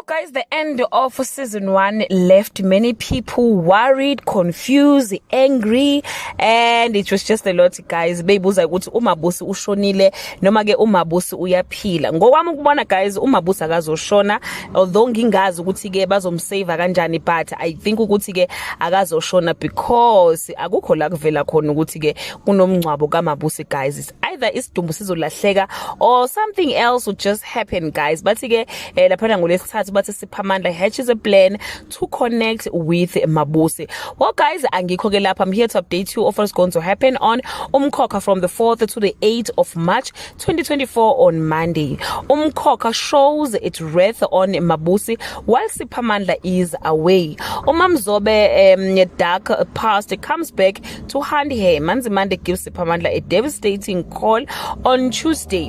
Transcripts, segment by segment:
Guys, the end of season 1 left many people worried, confused, angry, and it was just a lot, guys. Beyibuza ukuthi uMabusi ushonile noma ke uMabusi uyaphila. Ngokwami ukubona, guys, uMabusi akazoshona, although ngingazi ukuthi ke bazomsave kanjani, but I think ukuthi ke akazoshona because akukho la kuvela khona ukuthi ke kunomncwabo kaMabusi, guys. It's either isidumbu sizolahleka or something else would just happen, guys. But ke lapha ngolesithathu but Siphamandla hatches a plan to connect with Mabusi. Well, guys, angikho ke lapha. I'm here to update you of what's going to happen on Umkhokha from the 4th to the 8th of March 2024 on Monday. Umkhokha shows its wrath on Mabusi while Siphamandla is away. Umamzobe dark past comes back to hand her. Manzimande gives Siphamandla a devastating call on Tuesday.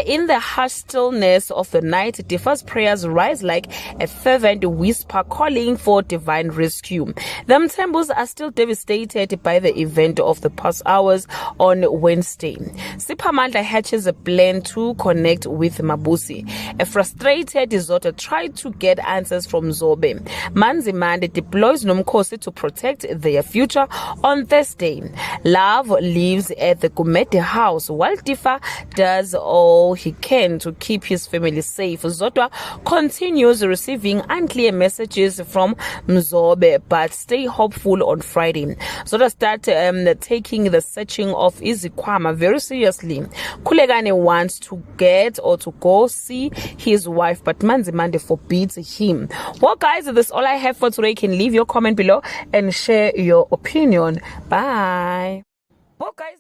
In the hushed stillness of the night, Differ's prayers rise like a fervent whisper calling for divine rescue. The Mthembus are still devastated by the event of the past hours on Wednesday. Siphamandla hatches a plan to connect with Mabusi. A frustrated Zota tried to get answers from Zobe. Manzimande deploys Nomkhosi to protect their future on Thursday. Love lives at the Gumede house while Differ does all he can to keep his family safe. Zotwa continues receiving unclear messages from Mzobe but stay hopeful on Friday. Zotwa start taking the searching of Izikwama very seriously. Kulegane wants to get or to go see his wife but Manzimande forbids him. Well, guys, that's all I have for today. You can leave your comment below and share your opinion. Bye. Well, guys.